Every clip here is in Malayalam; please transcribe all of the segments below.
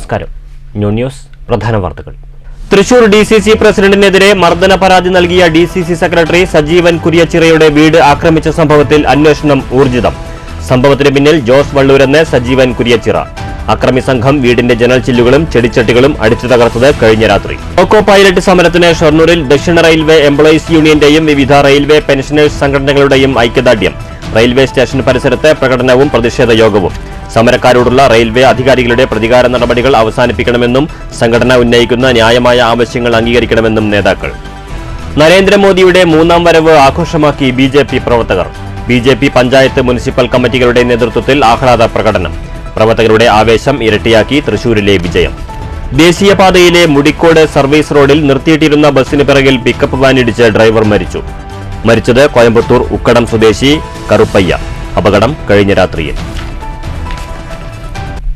നമസ്കാരം. ന്യൂസ് പ്രധാന വാർത്തകൾ. തൃശൂർ DCC പ്രസിഡന്റിനെതിരെ മർദ്ദന പരാതി നൽകിയ DCC സെക്രട്ടറി സജീവൻ കുര്യച്ചിറയുടെ വീട് ആക്രമിച്ച സംഭവത്തിൽ അന്വേഷണം ഊർജിതം. സംഭവത്തിന് പിന്നിൽ ജോസ് വള്ളൂരെന്ന് സജീവൻ കുര്യച്ചിറ. അക്രമി സംഘം വീടിന്റെ ജനൽ ചില്ലുകളും ചെടിച്ചട്ടികളും അടിച്ചു തകർത്തത് കഴിഞ്ഞ രാത്രി. ലോക്കോ പൈലറ്റ് സമരത്തിന് ഷൊർണൂരിൽ ദക്ഷിണ റെയിൽവേ എംപ്ലോയീസ് യൂണിയന്റെയും വിവിധ റെയിൽവേ പെൻഷനേഴ്സ് സംഘടനകളുടെയും ഐക്യദാർഢ്യം. റെയിൽവേ സ്റ്റേഷൻ പരിസരത്ത് പ്രകടനവും പ്രതിഷേധ യോഗവും. സമരക്കാരോടുള്ള റെയിൽവേ അധികാരികളുടെ പ്രതികാര നടപടികൾ അവസാനിപ്പിക്കണമെന്നും സംഘടന ഉന്നയിക്കുന്ന ന്യായമായ ആവശ്യങ്ങൾ അംഗീകരിക്കണമെന്നും നേതാക്കൾ. നരേന്ദ്രമോദിയുടെ മൂന്നാം വരവ് ആഘോഷമാക്കി BJP പ്രവർത്തകർ. BJP പഞ്ചായത്ത് മുനിസിപ്പൽ കമ്മിറ്റികളുടെ നേതൃത്വത്തിൽ ആഹ്ലാദ പ്രകടനം. പ്രവർത്തകരുടെ ആവേശം ഇരട്ടിയാക്കി തൃശൂരിലെ വിജയം. ദേശീയപാതയിലെ മുടിക്കോട് സർവീസ് റോഡിൽ നിർത്തിയിട്ടിരുന്ന ബസിന് പിറകിൽ പിക്കപ്പ് വാനിടിച്ച് ഡ്രൈവർ മരിച്ചു. മരിച്ചത് കോയമ്പത്തൂർ ഉക്കടം സ്വദേശി കറുപ്പയ്യ. അപകടം കഴിഞ്ഞ രാത്രിയിൽ.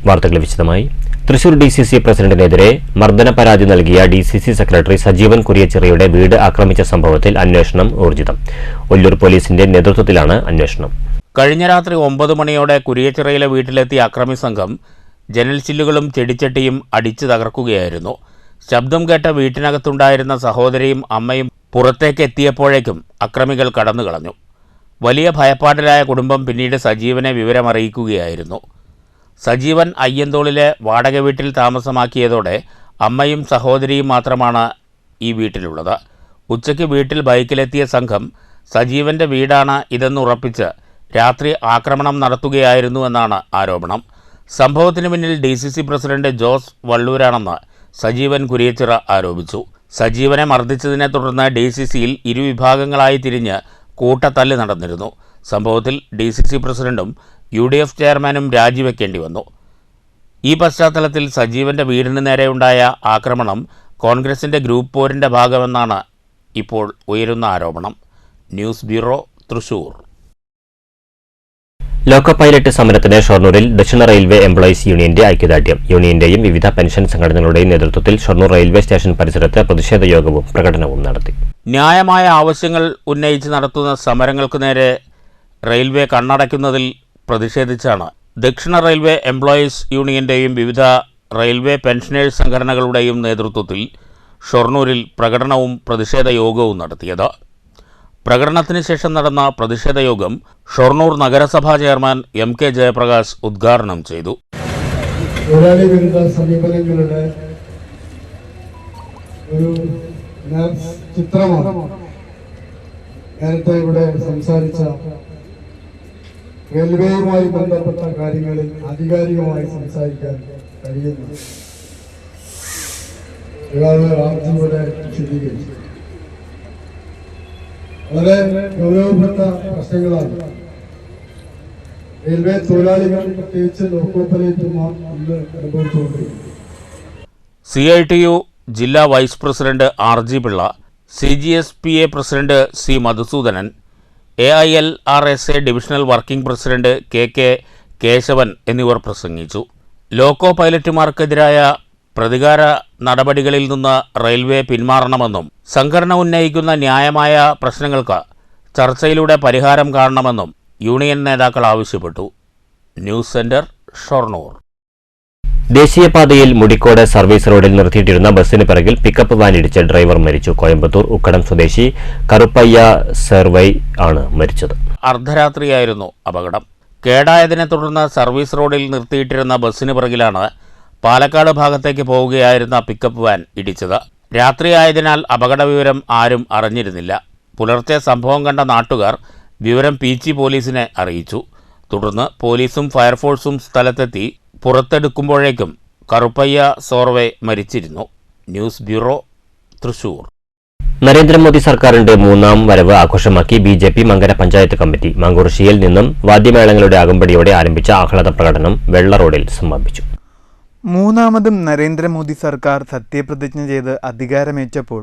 വാർത്തകൾ വിശദമായി. തൃശൂർ DCC പ്രസിഡന്റിനെതിരെ മർദ്ദന പരാതി നൽകിയ DCC സെക്രട്ടറി സജീവൻ കുര്യച്ചിറയുടെ വീട് ആക്രമിച്ച സംഭവത്തിൽ അന്വേഷണം ഊർജിതം. ഒല്ലൂർ പോലീസിന്റെ നേതൃത്വത്തിലാണ് അന്വേഷണം. കഴിഞ്ഞ രാത്രി 9 മണിയോടെ കുര്യച്ചിറയിലെ വീട്ടിലെത്തിയ അക്രമി സംഘം ജനൽ ചില്ലുകളും ചെടിച്ചട്ടിയും അടിച്ചു തകർക്കുകയായിരുന്നു. ശബ്ദം കേട്ട വീട്ടിനകത്തുണ്ടായിരുന്ന സഹോദരിയും അമ്മയും പുറത്തേക്ക് എത്തിയപ്പോഴേക്കും അക്രമികൾ കടന്നുകളഞ്ഞു. വലിയ ഭയപ്പാടിലായ കുടുംബം പിന്നീട് സജീവനെ വിവരമറിയിക്കുകയായിരുന്നു. സജീവൻ അയ്യന്തോളിലെ വാടക വീട്ടിൽ താമസമാക്കിയതോടെ അമ്മയും സഹോദരിയും മാത്രമാണ് ഈ വീട്ടിലുള്ളത്. ഉച്ചയ്ക്ക് വീട്ടിൽ ബൈക്കിലെത്തിയ സംഘം സജീവന്റെ വീടാണ് ഇതെന്ന് ഉറപ്പിച്ച് രാത്രി ആക്രമണം നടത്തുകയായിരുന്നുവെന്നാണ് ആരോപണം. സംഭവത്തിന് പിന്നിൽ DCC പ്രസിഡന്റ് ജോസ് വള്ളൂരാണെന്ന് സജീവൻ കുര്യച്ചിറ ആരോപിച്ചു. സജീവനെ മർദ്ദിച്ചതിനെ തുടർന്ന് DCCയിൽ ഇരുവിഭാഗങ്ങളായി തിരിഞ്ഞ് കൂട്ടത്തല്ല് നടന്നിരുന്നു. സംഭവത്തിൽ DCC പ്രസിഡന്റും UDF ചെയർമാനും രാജിവെക്കേണ്ടി വന്നു. ഈ പശ്ചാത്തലത്തിൽ സജീവന്റെ വീടിന് നേരെയുണ്ടായ ആക്രമണം കോൺഗ്രസിന്റെ ഗ്രൂപ്പ് പോരിന്റെ ഭാഗമെന്നാണ് ഇപ്പോൾ ഉയരുന്ന ആരോപണം. News bureau, Thrissur. Loco pilot സമരത്തിന് ഷൊർണൂരിൽ ദക്ഷിണ റെയിൽവേ എംപ്ലോയീസ് യൂണിയന്റെ ഐക്യദാർഢ്യം. യൂണിയന്റെയും വിവിധ പെൻഷൻ സംഘടനകളുടെയും നേതൃത്വത്തിൽ ഷൊർണൂർ റെയിൽവേ സ്റ്റേഷൻ പരിസരത്ത് പ്രതിഷേധ യോഗവും പ്രകടനവും നടത്തി. ന്യായമായ ആവശ്യങ്ങൾ ഉന്നയിച്ച് നടത്തുന്ന സമരങ്ങൾക്ക് നേരെ റെയിൽവേ കണ്ണടയ്ക്കുന്നതിൽ പ്രതിഷേധിച്ചാണ് ദക്ഷിണ റെയിൽവേ എംപ്ലോയീസ് യൂണിയന്റെയും വിവിധ റെയിൽവേ പെൻഷനേഴ്സ് സംഘടനകളുടെയും നേതൃത്വത്തിൽ ഷൊർണൂരിൽ പ്രകടനവും പ്രതിഷേധ യോഗവും നടത്തിയത്. പ്രകടനത്തിന് ശേഷം നടന്ന പ്രതിഷേധ യോഗം ഷൊർണൂർ നഗരസഭാ ചെയർമാൻ MK ജയപ്രകാശ് ഉദ്ഘാടനം ചെയ്തു. തൊഴിലാളി വിരുദ്ധ സമീപനങ്ങളുടെ ഒരു ചിത്രമാണ് നേരത്തെ ഇവിടെ സംസാരിച്ച റെയിൽവേയുമായി ബന്ധപ്പെട്ട കാര്യങ്ങളിൽ ആധികാരികമായി സംസാരിക്കാൻ കഴിയുന്നു. രാംജിയുടെ വിശദീകരിച്ചു. വളരെ ഗൗരവപ്പെട്ട പ്രശ്നങ്ങളാണ് റെയിൽവേ തൊഴിലാളികൾ, പ്രത്യേകിച്ച് ലോക്കോ പൈലറ്റുമാർ ഇന്ന് അനുഭവിച്ചുകൊണ്ടിരിക്കുന്നത്. CITU ജില്ലാ vice president RG Pillai, CGSPA president C Madhusoodanan, AILRSA divisional working president KK Kesavan എന്നിവർ പ്രസംഗിച്ചു. ലോക്കോ പൈലറ്റുമാർക്കെതിരായ പ്രതികാര നടപടികളിൽ നിന്ന് റെയിൽവേ പിന്മാറണമെന്നും സംഘടന ഉന്നയിക്കുന്ന ന്യായമായ പ്രശ്നങ്ങൾക്ക് ചർച്ചയിലൂടെ പരിഹാരം കാണണമെന്നും യൂണിയൻ നേതാക്കൾ ആവശ്യപ്പെട്ടു. News centre, Shoranur. ദേശീയപാതയിൽ മുടിക്കോട് സർവീസ് റോഡിൽ നിർത്തിയിട്ടിരുന്ന ബസിന് പിറകിൽ പിക്കപ്പ് വാനിടിച്ച് ഡ്രൈവർ മരിച്ചു. കോയമ്പത്തൂർ ഉക്കടം സ്വദേശി കറുപ്പയ്യ സർവൈ ആണ് മരിച്ചത്. അർദ്ധരാത്രിയായിരുന്നു അപകടം. കേടായതിനെ തുടർന്ന് സർവീസ് റോഡിൽ നിർത്തിയിട്ടിരുന്ന ബസിന് പിറകിലാണ് പാലക്കാട് ഭാഗത്തേക്ക് പോവുകയായിരുന്ന പിക്കപ്പ് വാൻ ഇടിച്ചത്. രാത്രിയായതിനാൽ അപകട വിവരം ആരും അറിഞ്ഞിരുന്നില്ല. പുലർച്ചെ സംഭവം കണ്ട നാട്ടുകാർ വിവരം PG പോലീസിനെ അറിയിച്ചു. തുടർന്ന് പോലീസും ഫയർഫോഴ്സും സ്ഥലത്തെത്തി പുറത്തെടുക്കുമ്പോഴേക്കും കറുപ്പയ്യ സോർവെ മരിച്ചിരുന്നു. News bureau, Thrissur. നരേന്ദ്രമോദി സർക്കാരിന്റെ മൂന്നാം വരവ് ആഘോഷമാക്കി BJP മങ്കര പഞ്ചായത്ത് കമ്മിറ്റി. മാങ്കുറിശ്ശിയിൽ നിന്നും വാദ്യമേളങ്ങളുടെ അകമ്പടിയോടെ ആരംഭിച്ച ആഹ്ലാദ പ്രകടനം വെള്ള റോഡിൽ സമാപിച്ചു. മൂന്നാമതും നരേന്ദ്രമോദി സർക്കാർ സത്യപ്രതിജ്ഞ ചെയ്ത് അധികാരമേറ്റപ്പോൾ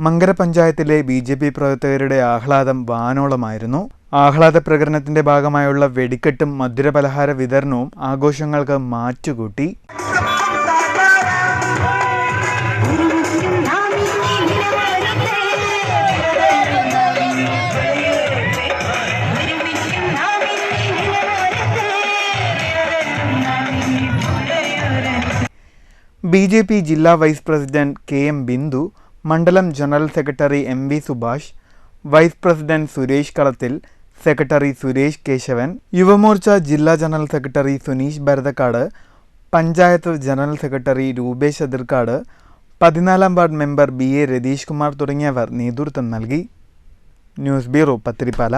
മങ്കര പഞ്ചായത്തിലെ BJP പ്രവർത്തകരുടെ ആഹ്ലാദം വാനോളമായിരുന്നു. ആഹ്ലാദ പ്രകടനത്തിന്റെ ഭാഗമായുള്ള വെടിക്കെട്ടും മധുരപലഹാര വിതരണവും ആഘോഷങ്ങൾക്ക് മാറ്റുകൂട്ടി. BJP ജില്ലാ വൈസ് പ്രസിഡന്റ് KM ബിന്ദു, മണ്ഡലം general secretary MV Subhash, vice president Suresh Kalathil, secretary Suresh Keshavan, Yuva Morcha ജില്ലാ general secretary Suneesh Bharathakkad, panchayat general secretary Rupesh Athirkkad, 14ാം ward member BA Ratheesh Kumar തുടങ്ങിയവർ നേതൃത്വം നൽകി. News bureau, Pathirippala.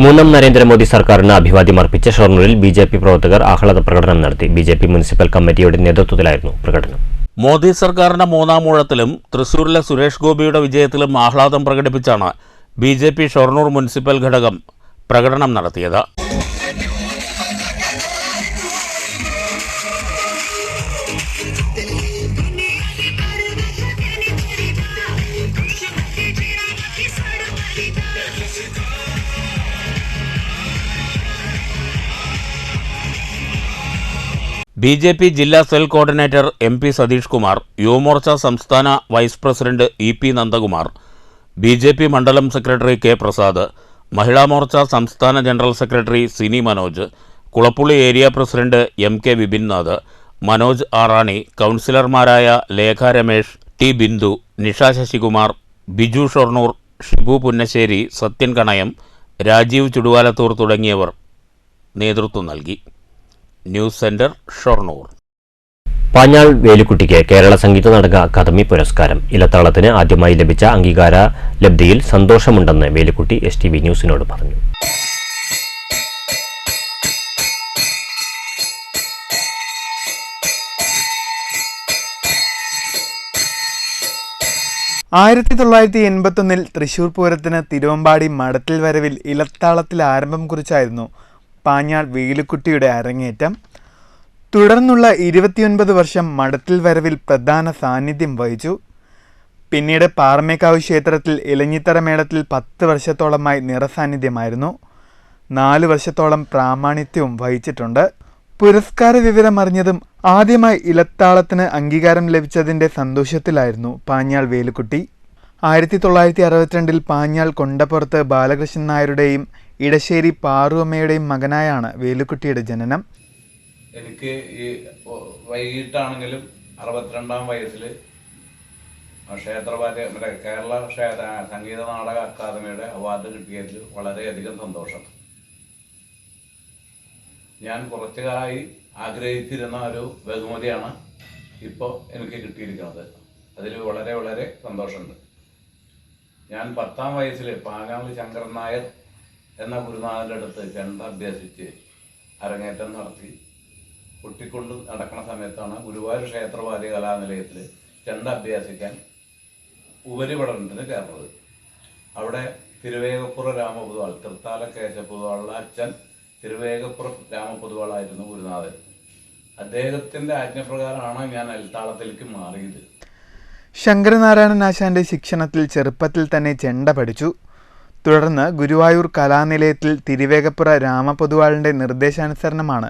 മൂന്നാം നരേന്ദ്രമോദി സർക്കാരിന് അഭിവാദ്യം അർപ്പിച്ച ഷൊർണൂരിൽ BJP പ്രവർത്തകർ ആഹ്ലാദ പ്രകടനം നടത്തി. BJP മുനിസിപ്പൽ കമ്മിറ്റിയുടെ നേതൃത്വത്തിലായിരുന്നു പ്രകടനം. മോദി സർക്കാരിന്റെ മൂന്നാം ഊഴത്തിലും തൃശൂരിലെ സുരേഷ് ഗോപിയുടെ വിജയത്തിലും ആഹ്ലാദം പ്രകടിപ്പിച്ചാണ് BJP ഷൊർണൂർ മുനിസിപ്പൽ ഘടകം പ്രകടനം നടത്തിയത്. BJP ജില്ലാ cell coordinator MP Satheesh Kumar, Yuva Morcha സംസ്ഥാന vice president EP Nandakumar, BJP മണ്ഡലം സെക്രട്ടറി K പ്രസാദ്, മഹിളാ മോർച്ച സംസ്ഥാന general secretary Sini Manoj, Kulappully area president MK Vipinnath, Manoj Arani, കൗൺസിലർമാരായ ലേഖ രമേഷ്, T ബിന്ദു, നിഷ ശശികുമാർ, ബിജു ഷൊർണൂർ, ഷിബു പുന്നശ്ശേരി, സത്യൻ കണയം, രാജീവ് ചുടുവാലത്തൂർ തുടങ്ങിയവർ നേതൃത്വം നൽകി. News centre, Shoranur. പാഞ്ഞാൾ വേലുക്കുട്ടിക്ക് കേരള സംഗീത നാടക അക്കാദമി പുരസ്കാരം. ഇലത്താളത്തിന് ആദ്യമായി ലഭിച്ച അംഗീകാര ലബ്ധിയിൽ സന്തോഷമുണ്ടെന്ന് വേലുക്കുട്ടി STV ന്യൂസിനോട് പറഞ്ഞു. ൽ തൃശൂർ പൂരത്തിന് തിരുവമ്പാടി മടത്തിൽ വരവിൽ ഇലത്താളത്തിൽ ആരംഭം കുറിച്ചായിരുന്നു പാഞ്ഞാൾ വേലുക്കുട്ടിയുടെ അരങ്ങേറ്റം. തുടർന്നുള്ള 29 വർഷം മടത്തിൽ വരവിൽ പ്രധാന സാന്നിധ്യം വഹിച്ചു. പിന്നീട് പാറമേക്കാവ് ക്ഷേത്രത്തിൽ ഇലഞ്ഞിത്തറ മേളത്തിൽ 10 വർഷത്തോളമായി നിറസാന്നിധ്യമായിരുന്നു. 4 വർഷത്തോളം പ്രാമാണിത്യവും വഹിച്ചിട്ടുണ്ട്. പുരസ്കാര വിവരം അറിഞ്ഞതും ആദ്യമായി ഇലത്താളത്തിന് അംഗീകാരം ലഭിച്ചതിൻ്റെ സന്തോഷത്തിലായിരുന്നു പാഞ്ഞാൾ വേലുക്കുട്ടി. 1962 പാഞ്ഞാൾ കൊണ്ടപ്പുറത്ത് ബാലകൃഷ്ണൻ നായരുടെയും ഇടശ്ശേരി പാറുവമ്മയുടെയും മകനായാണ് വേലുക്കുട്ടിയുടെ ജനനം. എനിക്ക് ഈ വൈകിട്ടാണെങ്കിലും 62ാം വയസ്സിൽ ക്ഷേത്രവാദ്യ കേരള സംഗീത നാടക അക്കാദമിയുടെ അവാർഡ് കിട്ടിയതിൽ വളരെയധികം സന്തോഷം. ഞാൻ കുറച്ചു കാലമായി ആഗ്രഹിച്ചിരുന്ന ഒരു ബഹുമതിയാണ് ഇപ്പോൾ എനിക്ക് കിട്ടിയിരിക്കുന്നത്. അതിൽ വളരെ വളരെ സന്തോഷമുണ്ട്. ഞാൻ 10ാം വയസ്സിൽ പാഞ്ഞാൾ ശങ്കരൻ നായർ എന്ന ഗുരുനാഥൻ്റെ അടുത്ത് ചെണ്ട അഭ്യസിച്ച് അരങ്ങേറ്റം നടത്തി കുട്ടിക്കൊണ്ട് നടക്കുന്ന സമയത്താണ് ഗുരുവായൂർ ക്ഷേത്രവാദ്യ കലാനിലയത്തിൽ ചെണ്ട അഭ്യസിക്കാൻ ഉപരിപഠനത്തിന് ചേർന്നത്. അവിടെ തിരുവേഗപ്പുറ രാമപൊതുവാൾ, തൃത്താല കേശപ്പൊതുവാളുടെ അച്ഛൻ തിരുവേഗപ്പുറം രാമപൊതുവാളായിരുന്നു ഗുരുനാഥൻ. അദ്ദേഹത്തിൻ്റെ ആജ്ഞപ്രകാരമാണ് ഞാൻ ഇലത്താളത്തിലേക്ക് മാറിയത്. ശങ്കരനാരായണൻ ആശാന്റെ ശിക്ഷണത്തിൽ ചെറുപ്പത്തിൽ തന്നെ ചെണ്ട പഠിച്ചു. തുടർന്ന് ഗുരുവായൂർ കലാനിലയത്തിൽ തിരുവേഗപ്പുറ രാമപൊതുവാളിൻ്റെ നിർദ്ദേശാനുസരണമാണ്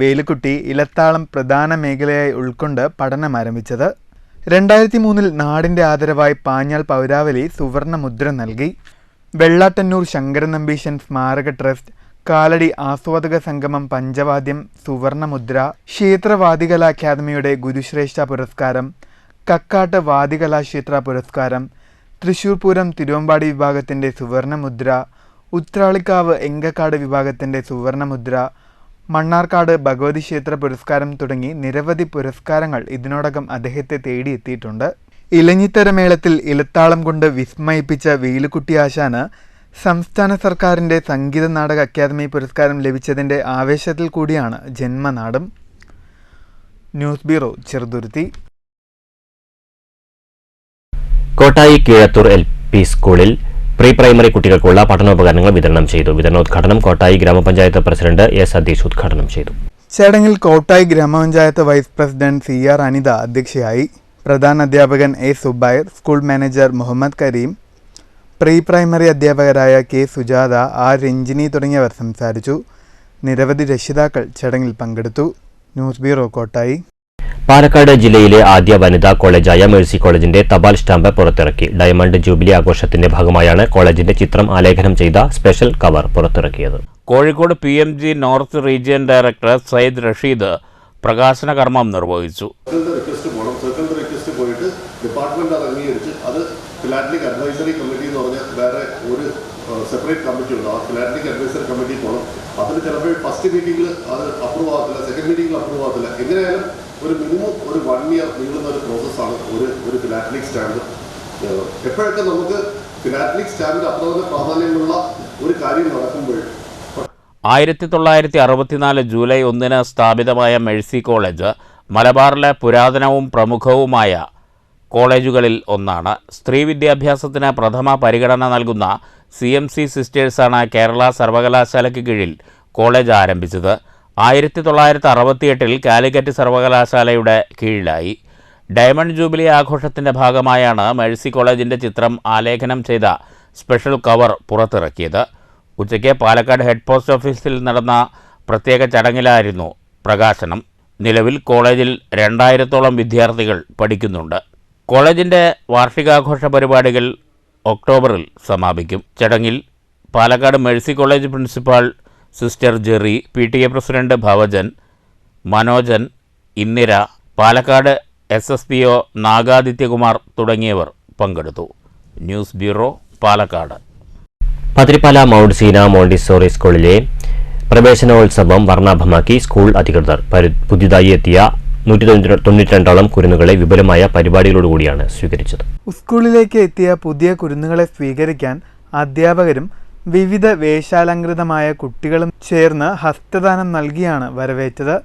വേലുക്കുട്ടി ഇലത്താളം പ്രധാന മേഖലയായി ഉൾക്കൊണ്ട് പഠനം ആരംഭിച്ചത്. 2003 നാടിൻ്റെ ആദരവായി പാഞ്ഞാൾ പൗരാവലി സുവർണ മുദ്ര നൽകി. വെള്ളാട്ടന്നൂർ ശങ്കരൻ നമ്പീശൻ സ്മാരക ട്രസ്റ്റ്, കാലടി ആസ്വാദക സംഗമം പഞ്ചവാദ്യം സുവർണ മുദ്ര, ക്ഷേത്രവാദികലാ അക്കാദമിയുടെ ഗുരുശ്രേഷ്ഠ പുരസ്കാരം, കക്കാട്ട് വാദികലാക്ഷേത്ര പുരസ്കാരം, തൃശൂർ പൂരം തിരുവമ്പാടി വിഭാഗത്തിൻ്റെ സുവർണമുദ്ര, ഉത്രാളിക്കാവ് എങ്കക്കാട് വിഭാഗത്തിൻ്റെ സുവർണമുദ്ര, മണ്ണാർക്കാട് ഭഗവതി ക്ഷേത്ര പുരസ്കാരം തുടങ്ങി നിരവധി പുരസ്കാരങ്ങൾ ഇതിനോടകം അദ്ദേഹത്തെ തേടിയെത്തിയിട്ടുണ്ട്. ഇലഞ്ഞിത്തര മേളത്തിൽ ഇലത്താളം കൊണ്ട് വിസ്മയിപ്പിച്ച വേലുക്കുട്ടി ആശാന് സംസ്ഥാന സർക്കാരിൻ്റെ സംഗീത നാടക അക്കാദമി പുരസ്കാരം ലഭിച്ചതിൻ്റെ ആവേശത്തിൽ കൂടിയാണ് ജന്മനാടും. News bureau, Cheruthuruthy. Kottayi Keezhathur LP സ്കൂളിൽ പ്രീ പ്രൈമറി കുട്ടികൾക്കുള്ള പഠനോപകരണങ്ങൾ വിതരണം ചെയ്തു. വിതരണോദ്ഘാടനം കോട്ടായി ഗ്രാമപഞ്ചായത്ത് പ്രസിഡന്റ് A സതീഷ് ഉദ്ഘാടനം ചെയ്തു. ചടങ്ങിൽ കോട്ടായി ഗ്രാമപഞ്ചായത്ത് വൈസ് പ്രസിഡന്റ് CR അനിത അധ്യക്ഷയായി. പ്രധാന അധ്യാപകൻ A Zubair, school manager Muhammad Karim, pre primary അധ്യാപകരായ K സുജാത, R രഞ്ജിനി തുടങ്ങിയവർ സംസാരിച്ചു. നിരവധി രക്ഷിതാക്കൾ ചടങ്ങിൽ പങ്കെടുത്തു. News bureau, Kottayi. പാലക്കാട് ജില്ലയിലെ ആദ്യ വനിതാ കോളേജായ മേഴ്സി കോളേജിന്റെ തപാൽ സ്റ്റാമ്പ് പുറത്തിറക്കി. ഡയമണ്ട് ജൂബിലി ആഘോഷത്തിന്റെ ഭാഗമായാണ് കോളേജിന്റെ ചിത്രം ആലേഖനം ചെയ്ത സ്പെഷ്യൽ കവർ പുറത്തിറക്കിയത്. Kozhikode PMG north region director Sayyid Rasheed പ്രകാശന കർമ്മം നിർവഹിച്ചു. റിക്വസ്റ്റ് പോയിട്ട് ഡിപ്പാർട്ട്മെന്റ് അത് അംഗീകരിച്ച് അത് ഫിലാറ്റലിക് അഡ്വൈസറി കമ്മിറ്റി എന്ന് പറഞ്ഞ വേറെ ഒരു സെപ്പറേറ്റ് കമ്മിറ്റി ഉണ്ട്. ആ ഫിലാറ്റലിക് അഡ്വൈസറി കമ്മിറ്റി പോകണം. അതിന് ചിലപ്പോൾ ഫസ്റ്റ് മീറ്റിംഗിൽ അത് അപ്രൂവ് ആകത്തില്ല, സെക്കൻഡ് മീറ്റിംഗിൽ അപ്രൂവ് ആകത്തില്ല. എങ്ങനെയായാലും ഒരു മിനിമം ഒരു 1 year നീളുന്ന ഒരു പ്രോസസ്സാണ് ഒരു ഫിലാറ്റലിക് സ്റ്റാമ്പ്. എപ്പോഴൊക്കെ നമുക്ക് ഫിലാറ്റലിക് സ്റ്റാമ്പിന് അത്ര പ്രാധാന്യമുള്ള ഒരു കാര്യം നടക്കുമ്പോൾ 1964 ജൂലൈ 1 സ്ഥാപിതമായ മേഴ്സി കോളേജ് മലബാറിലെ പുരാതനവും പ്രമുഖവുമായ കോളേജുകളിൽ ഒന്നാണ്. സ്ത്രീ വിദ്യാഭ്യാസത്തിന് പ്രഥമ പരിഗണന നൽകുന്ന CMC സിസ്റ്റേഴ്സാണ് കേരള സർവകലാശാലയ്ക്ക് കീഴിൽ കോളേജ് ആരംഭിച്ചത്. 1968 കാലിക്കറ്റ് സർവകലാശാലയുടെ കീഴിലായി. ഡയമണ്ട് ജൂബിലി ആഘോഷത്തിൻ്റെ ഭാഗമായാണ് മേഴ്സി കോളേജിൻ്റെ ചിത്രം ആലേഖനം ചെയ്ത സ്പെഷ്യൽ കവർ പുറത്തിറക്കിയത്. ഉച്ചയ്ക്ക് പാലക്കാട് ഹെഡ് പോസ്റ്റ് ഓഫീസിൽ നടന്ന പ്രത്യേക ചടങ്ങിലായിരുന്നു പ്രകാശനം. നിലവിൽ കോളേജിൽ 2000-ഓളം വിദ്യാർത്ഥികൾ പഠിക്കുന്നുണ്ട്. കോളേജിൻ്റെ വാർഷികാഘോഷ പരിപാടികൾ ഒക്ടോബറിൽ സമാപിക്കും. ചടങ്ങിൽ Palakkad Mercy college principal sister Jerry, PTA president Bhavajan, Manojan, Indira, Palakkad SSPO Nagadityakumar തുടങ്ങിയവർ പങ്കെടുത്തു. News bureau, Palakkad. Pathirippala mount Seena Montessori സ്കൂളിലെ പ്രവേശനോത്സവം വർണ്ണാഭമാക്കി സ്കൂൾ അധികൃതർ. പുതിയതായി എത്തിയ 192ഓളം കുരുന്നുകളെ വിപുലമായ പരിപാടികളോടുകൂടിയാണ് സ്വീകരിച്ചത്. സ്കൂളിലേക്ക് എത്തിയ പുതിയ കുരുന്നുകളെ സ്വീകരിക്കാൻ അധ്യാപകരും വിവിധ വേഷാലങ്കൃതമായ കുട്ടികളും ചേർന്ന് ഹസ്തദാനം നൽകിയാണ് വരവേറ്റത്.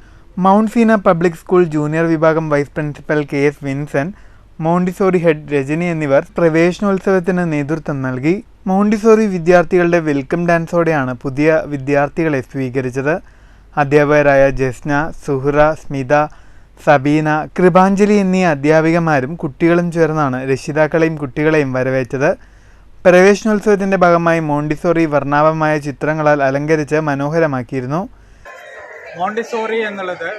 Mount Seena public school junior വിഭാഗം vice principal KS Vincent, Montessori head Rajani എന്നിവർ പ്രവേശനോത്സവത്തിന് നേതൃത്വം നൽകി. മോണ്ടിസോറി വിദ്യാർത്ഥികളുടെ വെൽക്കം ഡാൻസോടെയാണ് പുതിയ വിദ്യാർത്ഥികളെ സ്വീകരിച്ചത്. അധ്യാപകരായ ജസ്ന, സുഹ്റ, സ്മിത, സബീന, കൃപാഞ്ജലി എന്നീ അധ്യാപികമാരും കുട്ടികളും ചേർന്നാണ് രക്ഷിതാക്കളെയും കുട്ടികളെയും വരവേറ്റത്. പ്രവേശനോത്സവത്തിൻ്റെ ഭാഗമായി മോണ്ടിസോറി വർണ്ണാഭമായ ചിത്രങ്ങളാൽ അലങ്കരിച്ച് മനോഹരമാക്കിയിരുന്നു. മോണ്ടിസോറി എന്നുള്ളത്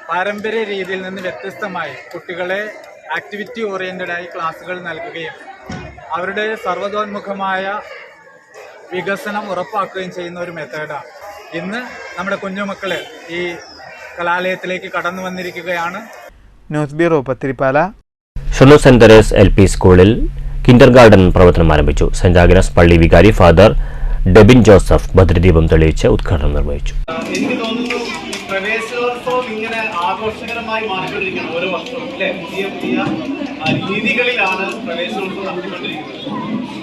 പാരമ്പര്യ രീതിയിൽ നിന്ന് വ്യത്യസ്തമായി കുട്ടികളെ ആക്ടിവിറ്റി ഓറിയൻറ്റഡായി ക്ലാസ്സുകൾ നൽകുകയും അവരുടെ സർവ്വതോന്മുഖമായ വികസനം ഉറപ്പാക്കുകയും ചെയ്യുന്ന ഒരു മെത്തേഡാണ്. ഇന്ന് നമ്മുടെ കുഞ്ഞുമക്കൾ ഈ കലാലയത്തിലേക്ക് കടന്നു വന്നിരിക്കുകയാണ്. News bureau, Pathirippala. Shoranur saint Teresa's LP സ്കൂളിൽ കിൻഡർ ഗാർഡൻ പ്രവർത്തനം ആരംഭിച്ചു. സെന്റ് ആഗ്നസ് പള്ളി വികാരി ഫാദർ ഡെബിൻ ജോസഫ് ഭദ്രദീപം തെളിയിച്ച് ഉദ്ഘാടനം നിർവഹിച്ചു. എനിക്ക് തോന്നുന്നു പ്രവേശനോത്സവം ഇങ്ങനെ ആഘോഷകരമായി മാറിക്കൊണ്ടിരിക്കുകയാണ്. ഓരോ വർഷവും അല്ലെ പുതിയ പുതിയ രീതികളിലാണ് പ്രവേശനോത്സവം നടത്തിക്കൊണ്ടിരിക്കുന്നത്.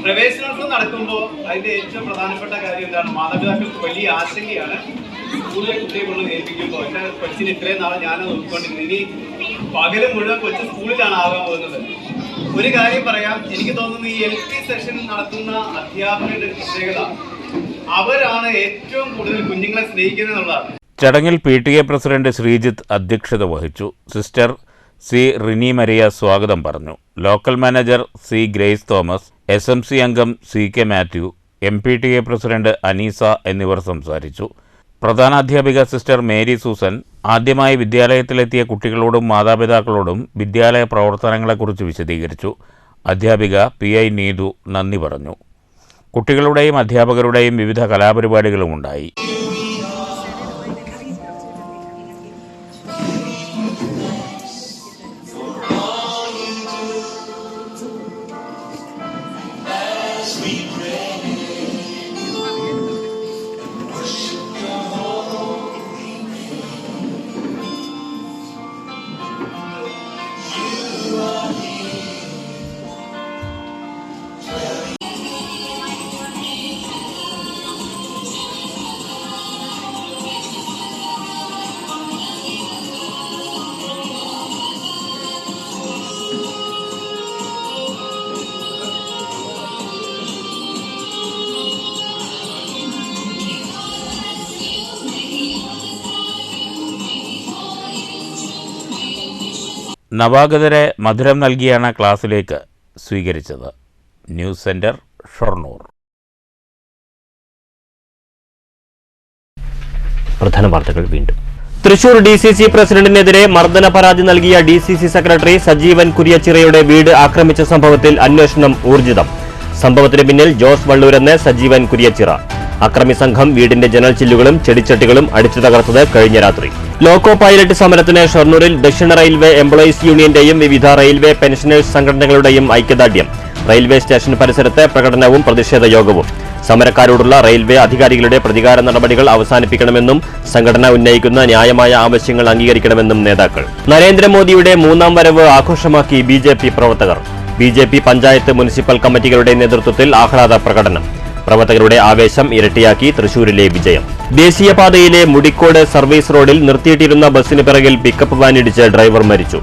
പ്രവേശനോത്സവം നടക്കുമ്പോൾ അതിന്റെ ഏറ്റവും പ്രധാനപ്പെട്ട കാര്യം എന്താണ്? മാതാപിതാക്കൾക്ക് വലിയ ആശങ്കയാണ്. സ്കൂളിലെ കുട്ടിയെ കൊണ്ട് ഏൽപ്പിക്കുമ്പോൾ എൻ്റെ കൊച്ചിന് ഇത്രയും നാളെ ഞാനത് നോക്കിക്കൊണ്ടിരുന്നത്, ഇനി പകല് മുഴുവൻ കൊച്ചു സ്കൂളിലാണ് ആകാൻ പോകുന്നത്. ഒരു കാര്യം പറയാം, എനിക്ക് തോന്നുന്നു ഈ LP സെഷൻ നടത്തുന്ന അധ്യാപകരുടെ പ്രത്യേകത അവരാണ് ഏറ്റവും കൂടുതൽ കുഞ്ഞുങ്ങളെ സ്നേഹിക്കുന്നത് എന്നുള്ളതാണ്. ചടങ്ങിൽ PTA പ്രസിഡന്റ് ശ്രീജിത്ത് അധ്യക്ഷത വഹിച്ചു. Sister C. റിനി മരിയ സ്വാഗതം പറഞ്ഞു. Local manager C. Grace Thomas, SMC അംഗം CK Mathew, MPTA president Aneesa എന്നിവർ സംസാരിച്ചു. പ്രധാനാധ്യാപിക സിസ്റ്റർ മേരി സൂസൻ ആദ്യമായി വിദ്യാലയത്തിലെത്തിയ കുട്ടികളോടും മാതാപിതാക്കളോടും വിദ്യാലയ പ്രവർത്തനങ്ങളെക്കുറിച്ച് വിശദീകരിച്ചു. അധ്യാപിക PI നീതു നന്ദി പറഞ്ഞു. കുട്ടികളുടെയും അധ്യാപകരുടെയും വിവിധ കലാപരിപാടികളും ഉണ്ടായി. നവാഗതരെ മധുരം നൽകിയാണ് ക്ലാസ്സിലേക്ക് സ്വീകരിച്ചത്. News centre, Shoranur. പ്രധാന വാർത്തകൾ വീണ്ടും. തൃശൂർ DCC പ്രസിഡന്റിനെതിരെ മർദ്ദന പരാതി നൽകിയ DCC സെക്രട്ടറി സജീവൻ കുര്യച്ചിറയുടെ വീട് ആക്രമിച്ച സംഭവത്തിൽ അന്വേഷണം ഊർജിതം. സംഭവത്തിന് പിന്നിൽ ജോസ് വള്ളൂരെന്ന് സജീവൻ കുര്യച്ചിറ. അക്രമി സംഘം വീടിന്റെ ജനൽ ചില്ലുകളും ചെടിച്ചട്ടികളും അടിച്ചു തകർത്തത് കഴിഞ്ഞ രാത്രി. ലോക്കോ പൈലറ്റ് സമരത്തിന് ഷൊർണൂരിൽ ദക്ഷിണ റെയിൽവേ എംപ്ലോയീസ് യൂണിയന്റെയും വിവിധ റെയിൽവേ പെൻഷനേഴ്സ് സംഘടനകളുടെയും ഐക്യദാർഢ്യം. റെയിൽവേ സ്റ്റേഷൻ പരിസരത്ത് പ്രകടനവും പ്രതിഷേധ യോഗവും. സമരക്കാരോടുള്ള റെയിൽവേ അധികാരികളുടെ പ്രതികാര നടപടികൾ അവസാനിപ്പിക്കണമെന്നും സംഘടന ഉന്നയിക്കുന്ന ന്യായമായ ആവശ്യങ്ങൾ അംഗീകരിക്കണമെന്നും നേതാക്കൾ. നരേന്ദ്രമോദിയുടെ 3ാം വരവ് ആഘോഷമാക്കി BJP പ്രവർത്തകർ. BJP പഞ്ചായത്ത് മുനിസിപ്പൽ കമ്മിറ്റികളുടെ നേതൃത്വത്തിൽ ആഹ്ലാദ പ്രകടനം. പ്രവർത്തകരുടെ ആവേശം ഇരട്ടിയാക്കി തൃശൂരിലെ വിജയം. ദേശീയപാതയിലെ മുടിക്കോട് സർവീസ് റോഡിൽ നിർത്തിയിട്ടിരുന്ന ബസിന് പിറകിൽ പിക്കപ്പ് വാനിടിച്ച് ഡ്രൈവർ മരിച്ചു.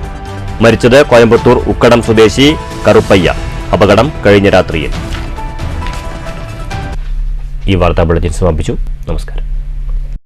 മരിച്ചത് കോയമ്പത്തൂർ ഉക്കടം സ്വദേശി കറുപ്പയ്യ. അപകടം കഴിഞ്ഞ രാത്രിയിൽ. ഈ വാർത്താ ബുള്ളറ്റിൻ സമാപിച്ചു. നമസ്കാരം.